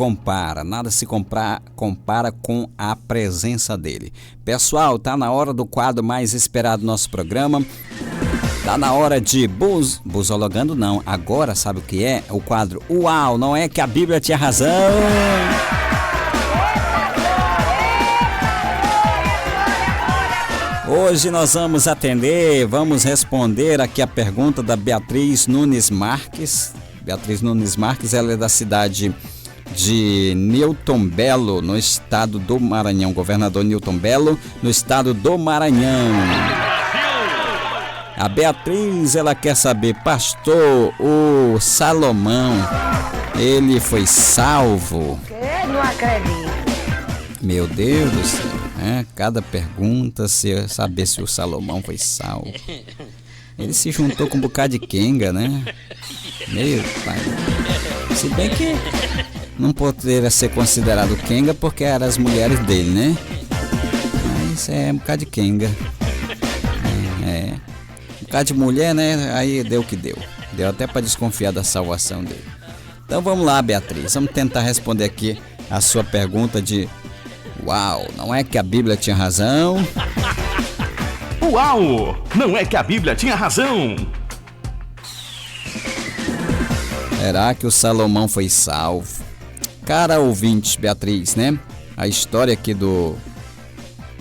compara, compara com a presença dele. Pessoal, tá na hora do quadro mais esperado do nosso programa. Tá na hora de busologando não, agora sabe o que é? O quadro Uau, não é que a Bíblia tinha razão. Hoje nós vamos responder aqui a pergunta da Beatriz Nunes Marques. Beatriz Nunes Marques, ela é da cidade de Newton Belo, no estado do Maranhão. Governador Newton Belo, no estado do Maranhão. A Beatriz, ela quer saber, pastor, o Salomão, ele foi salvo? Não acredito. Meu Deus do céu, né? Cada pergunta, saber se o Salomão foi salvo. Ele se juntou com um bocado de quenga, né? Meu pai. Se bem que não poderia ser considerado quenga porque eram as mulheres dele, né? Mas é um bocado de quenga. Um bocado de mulher, né? Aí deu o que deu. Deu até para desconfiar da salvação dele. Então vamos lá, Beatriz. Vamos tentar responder aqui a sua pergunta de uau, não é que a Bíblia tinha razão? Uau, não é que a Bíblia tinha razão? Será que o Salomão foi salvo? Cara ouvinte, Beatriz, né? A história aqui do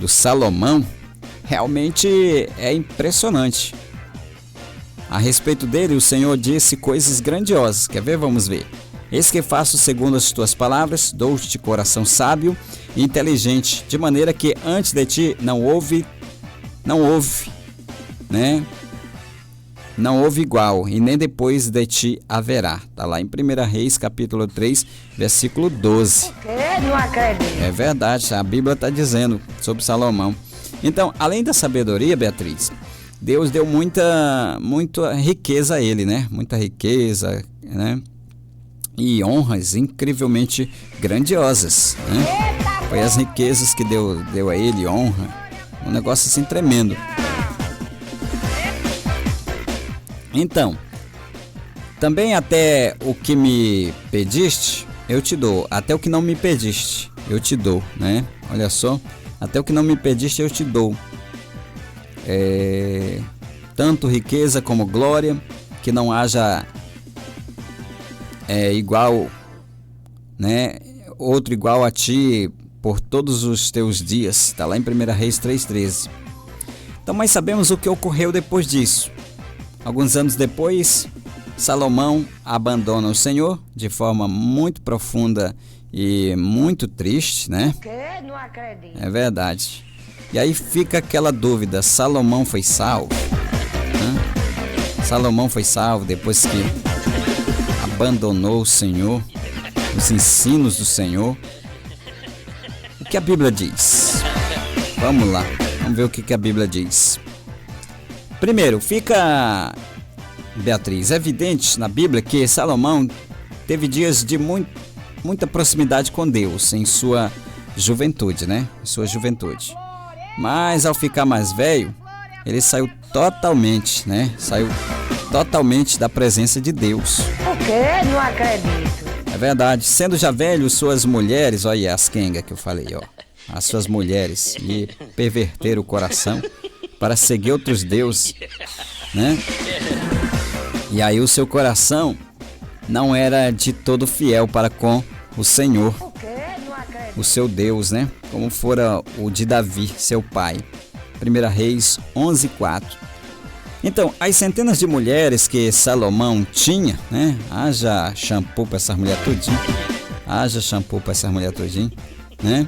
Salomão realmente é impressionante. A respeito dele, o Senhor disse coisas grandiosas. Quer ver? Vamos ver. Eis que faço segundo as tuas palavras, dou-te coração sábio e inteligente, de maneira que antes de ti não houve, né? Não houve igual, e nem depois de ti haverá. Está lá em 1 Reis, capítulo 3, versículo 12. Não acredito. É verdade, a Bíblia está dizendo sobre Salomão. Então, além da sabedoria, Beatriz, Deus deu muita riqueza a ele, né? Muita riqueza, né? E honras incrivelmente grandiosas, né? Foi as riquezas que deu a ele, honra. Um negócio assim tremendo. Então, também até o que me pediste, eu te dou. Até o que não me pediste, eu te dou, né? Olha só, até o que não me pediste, eu te dou. Tanto riqueza como glória, que não haja igual, né? Outro igual a ti por todos os teus dias. Está lá em 1 Reis 3,13. Então, mas sabemos o que ocorreu depois disso. Alguns anos depois, Salomão abandona o Senhor de forma muito profunda e muito triste, né? Não acredito. É verdade. E aí fica aquela dúvida, Salomão foi salvo? Salomão foi salvo depois que abandonou o Senhor, os ensinos do Senhor? O que a Bíblia diz? Vamos lá, vamos ver o que a Bíblia diz. Primeiro, fica, Beatriz, evidente na Bíblia que Salomão teve dias de muita proximidade com Deus em sua juventude, né? Em sua juventude. Mas ao ficar mais velho, ele saiu totalmente, né? Saiu totalmente da presença de Deus. O quê? Não acredito. É verdade. Sendo já velho, suas mulheres, olha as quengas que eu falei, ó. As suas mulheres lhe perverteram o coração para seguir outros deuses, né? E aí o seu coração não era de todo fiel para com o Senhor, o seu Deus, né? Como fora o de Davi, seu pai. 1 Reis 11:4. Então, as centenas de mulheres que Salomão tinha, né? Haja shampoo para essas mulheres tudinho. Né?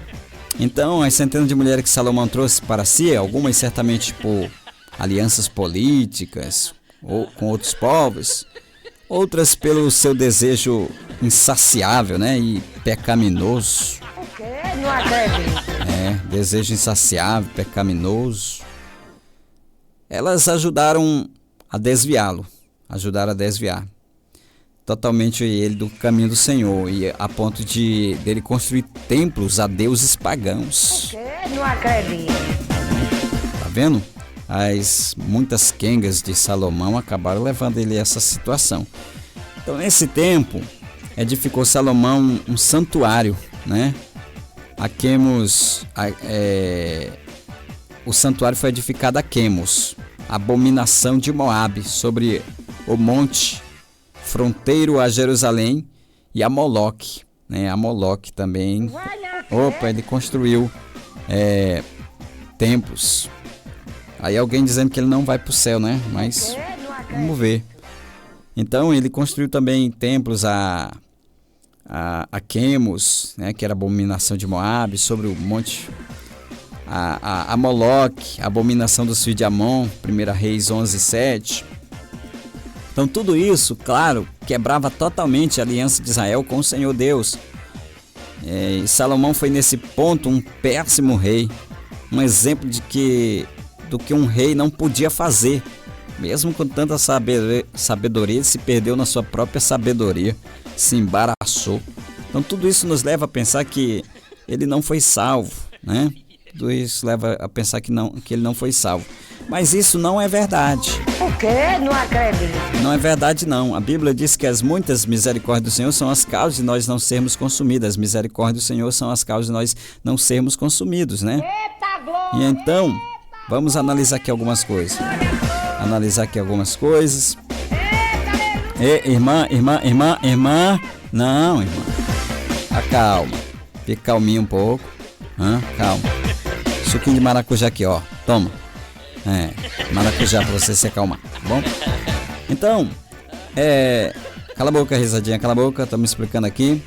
Então, as centenas de mulheres que Salomão trouxe para si, algumas certamente por alianças políticas ou com outros povos, outras pelo seu desejo insaciável, né? E pecaminoso. Não acredito. Desejo insaciável, pecaminoso. Elas ajudaram a desviá-lo, ajudaram a desviar totalmente ele do caminho do Senhor, e a ponto de dele construir templos a deuses pagãos. Não acredito. Tá vendo? As muitas quengas de Salomão acabaram levando ele a essa situação. Então, nesse tempo, edificou Salomão um santuário, né? A Quemos, o santuário foi edificado a Quemos, abominação de Moabe, sobre o monte fronteiro a Jerusalém, e a Moloque, né? A Moloque também. Opa, ele construiu templos. Aí alguém dizendo que ele não vai para o céu, né? Mas vamos ver. Então ele construiu também templos a Quemos, né? Que era a abominação de Moabe, sobre o monte a Moloque, a abominação dos filhos de Amon, 1 Reis 11:7. Então tudo isso, claro, quebrava totalmente a aliança de Israel com o Senhor Deus. E Salomão foi nesse ponto um péssimo rei, um exemplo do que um rei não podia fazer. Mesmo com tanta sabedoria, ele se perdeu na sua própria sabedoria, se embaraçou. Então tudo isso nos leva a pensar que ele não foi salvo, né? Tudo isso leva a pensar que ele não foi salvo. Mas isso não é verdade. O quê? Não acredito. Não é verdade, não. A Bíblia diz que as muitas misericórdias do Senhor são as causas de nós não sermos consumidos. As misericórdias do Senhor são as causas de nós não sermos consumidos, né? Eita, glória! E então, vamos analisar aqui algumas coisas. Irmã. Não, irmã. Acalma. Fica calminho um pouco. Calma. Suquinho de maracujá aqui, ó. Toma. Maracujá pra você se acalmar, tá bom? Então, cala a boca, risadinha, cala a boca, estamos explicando aqui.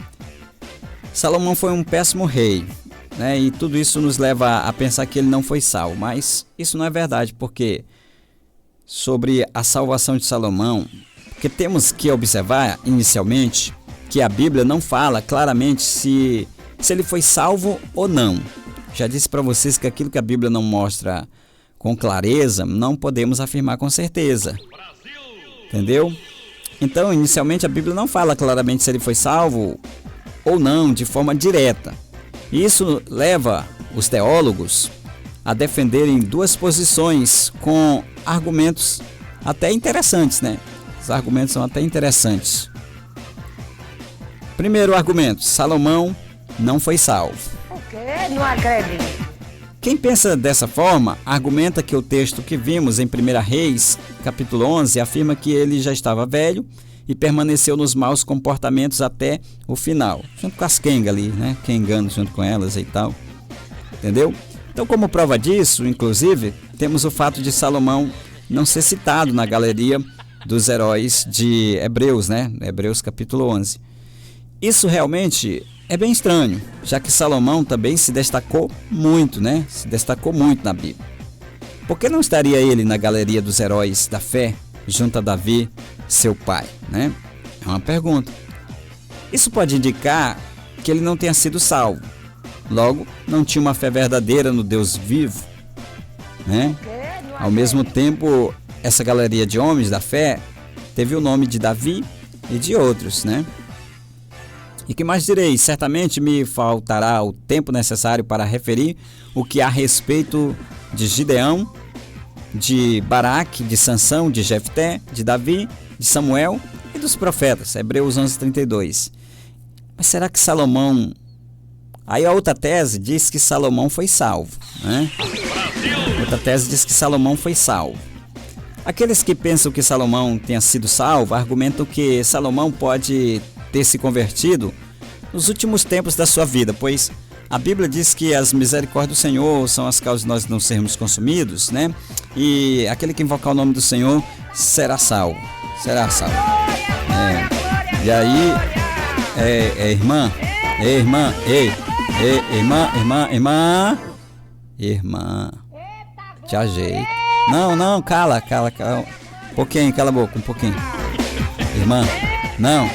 Salomão foi um péssimo rei, né? E tudo isso nos leva a pensar que ele não foi salvo. Mas isso não é verdade, porque sobre a salvação de Salomão, porque temos que observar inicialmente que a Bíblia não fala claramente se ele foi salvo ou não. Já disse para vocês que aquilo que a Bíblia não mostra com clareza, não podemos afirmar com certeza. Entendeu? Então, inicialmente, a Bíblia não fala claramente se ele foi salvo ou não, de forma direta. Isso leva os teólogos a defenderem duas posições com argumentos até interessantes, né? Os argumentos são até interessantes. Primeiro argumento: Salomão não foi salvo. O quê? Não acredito. Quem pensa dessa forma, argumenta que o texto que vimos em 1 Reis, capítulo 11, afirma que ele já estava velho e permaneceu nos maus comportamentos até o final, junto com as quengas ali, né? Quengando junto com elas e tal. Entendeu? Então, como prova disso, inclusive, temos o fato de Salomão não ser citado na galeria dos heróis de Hebreus, né? Hebreus capítulo 11. Isso realmente é bem estranho, já que Salomão também se destacou muito, né? Se destacou muito na Bíblia. Por que não estaria ele na galeria dos heróis da fé, junto a Davi, seu pai, né? É uma pergunta. Isso pode indicar que ele não tenha sido salvo. Logo, não tinha uma fé verdadeira no Deus vivo, né? Ao mesmo tempo, essa galeria de homens da fé teve o nome de Davi e de outros, né? E que mais direi? Certamente me faltará o tempo necessário para referir o que há a respeito de Gideão, de Baraque, de Sansão, de Jefté, de Davi, de Samuel e dos profetas. Hebreus 11:32. Mas será que Salomão... Aí a outra tese diz que Salomão foi salvo, né? Outra tese diz que Salomão foi salvo. Aqueles que pensam que Salomão tenha sido salvo argumentam que Salomão pode ter se convertido nos últimos tempos da sua vida, pois a Bíblia diz que as misericórdias do Senhor são as causas de nós não sermos consumidos, né? E aquele que invocar o nome do Senhor será salvo. Será salvo. E aí, irmã, te ajeita. Não, cala. Um pouquinho, cala a boca, um pouquinho. Irmã, não.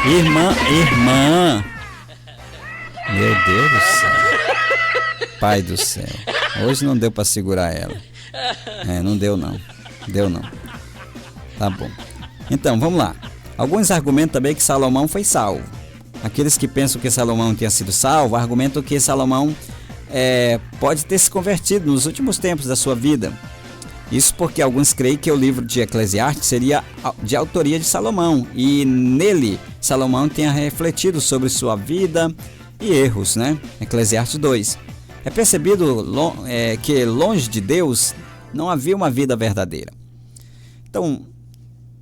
Irmã. Meu Deus do céu. Pai do céu. Hoje não deu para segurar ela. Não deu não. Tá bom. Então, vamos lá. Alguns argumentam também que Salomão foi salvo. Aqueles que pensam que Salomão tinha sido salvo argumentam que Salomão pode ter se convertido nos últimos tempos da sua vida. Isso porque alguns creem que o livro de Eclesiastes seria de autoria de Salomão, e nele Salomão tenha refletido sobre sua vida e erros, né? Eclesiastes 2. É percebido que longe de Deus não havia uma vida verdadeira. Então,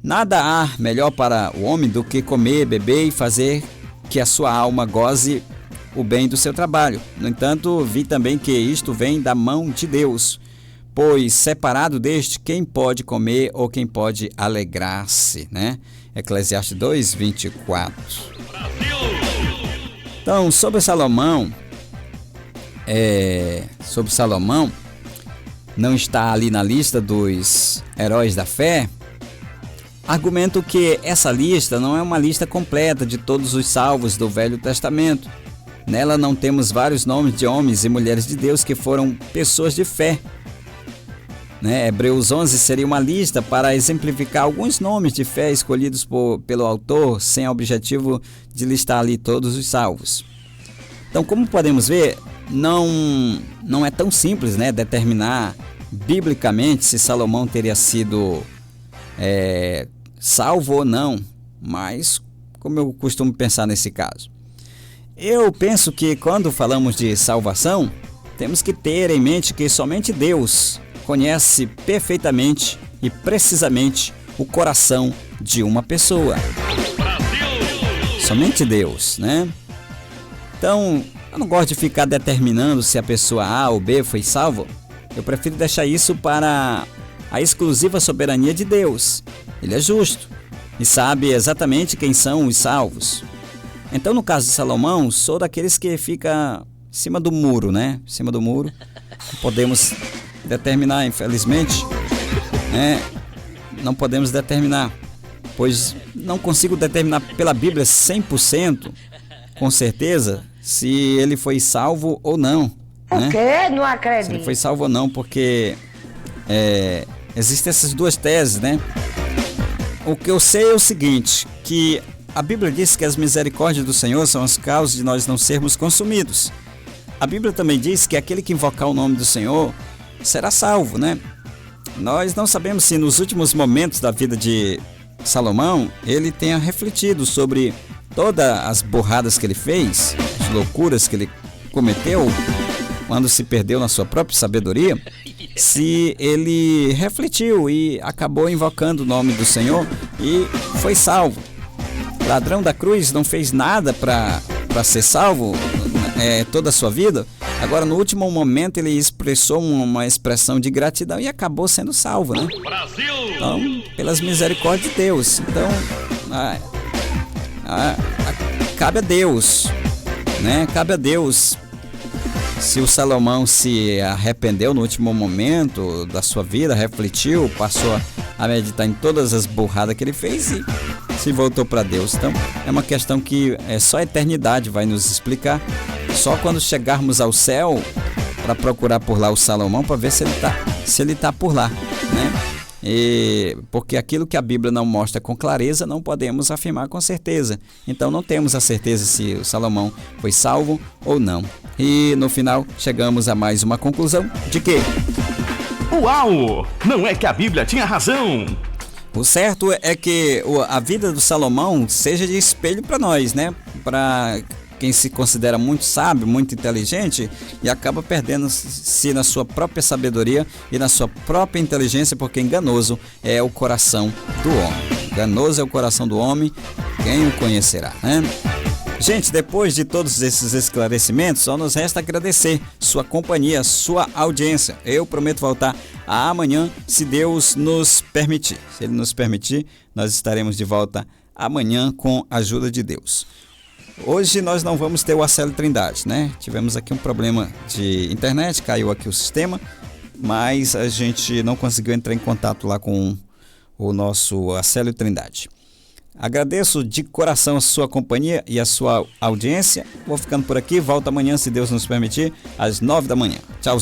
nada há melhor para o homem do que comer, beber e fazer que a sua alma goze o bem do seu trabalho. No entanto, vi também que isto vem da mão de Deus, pois separado deste, quem pode comer ou quem pode alegrar-se, né? Eclesiastes 2, 24. Então, sobre Salomão, não está ali na lista dos heróis da fé. Argumento que essa lista não é uma lista completa de todos os salvos do Velho Testamento. Nela não temos vários nomes de homens e mulheres de Deus que foram pessoas de fé. Hebreus 11 seria uma lista para exemplificar alguns nomes de fé escolhidos pelo autor, sem o objetivo de listar ali todos os salvos. Então, como podemos ver, não é tão simples, determinar biblicamente se Salomão teria sido salvo ou não, mas como eu costumo pensar nesse caso? Eu penso que quando falamos de salvação, temos que ter em mente que somente Deus conhece perfeitamente e precisamente o coração de uma pessoa. Somente Deus, né? Então, eu não gosto de ficar determinando se a pessoa A ou B foi salva. Eu prefiro deixar isso para a exclusiva soberania de Deus. Ele é justo e sabe exatamente quem são os salvos. Então, no caso de Salomão, sou daqueles que fica em cima do muro, né? Em cima do muro. Podemos determinar, infelizmente, não podemos determinar, pois não consigo determinar pela Bíblia 100%, com certeza, se ele foi salvo ou não. O quê? Não acredito. Se ele foi salvo ou não, porque existem essas duas teses, né? O que eu sei é o seguinte, que a Bíblia diz que as misericórdias do Senhor são as causas de nós não sermos consumidos. A Bíblia também diz que aquele que invocar o nome do Senhor será salvo, né? Nós não sabemos se nos últimos momentos da vida de Salomão ele tenha refletido sobre todas as burradas que ele fez, as loucuras que ele cometeu quando se perdeu na sua própria sabedoria, se ele refletiu e acabou invocando o nome do Senhor e foi salvo. O ladrão da cruz não fez nada para ser salvo toda a sua vida. Agora, no último momento, ele expressou uma expressão de gratidão e acabou sendo salvo, né? Então, pelas misericórdias de Deus. Então, cabe a Deus, né? Cabe a Deus. Se o Salomão se arrependeu no último momento da sua vida, refletiu, passou a meditar em todas as burradas que ele fez e se voltou para Deus. Então, é uma questão que só a eternidade vai nos explicar. Só quando chegarmos ao céu para procurar por lá o Salomão, para ver se ele tá por lá, né? Porque aquilo que a Bíblia não mostra com clareza, não podemos afirmar com certeza. Então não temos a certeza se o Salomão foi salvo ou não. E no final chegamos a mais uma conclusão de que... Uau! Não é que a Bíblia tinha razão! O certo é que a vida do Salomão seja de espelho para nós, né? Para quem se considera muito sábio, muito inteligente e acaba perdendo-se na sua própria sabedoria e na sua própria inteligência, porque enganoso é o coração do homem. Enganoso é o coração do homem, quem o conhecerá, né? Gente, depois de todos esses esclarecimentos, só nos resta agradecer sua companhia, sua audiência. Eu prometo voltar amanhã, se Deus nos permitir. Se Ele nos permitir, nós estaremos de volta amanhã com a ajuda de Deus. Hoje nós não vamos ter o Acélio Trindade, né? Tivemos aqui um problema de internet, caiu aqui o sistema, mas a gente não conseguiu entrar em contato lá com o nosso Acélio Trindade. Agradeço de coração a sua companhia e a sua audiência. Vou ficando por aqui, volto amanhã, se Deus nos permitir, às 9 da manhã. Tchau.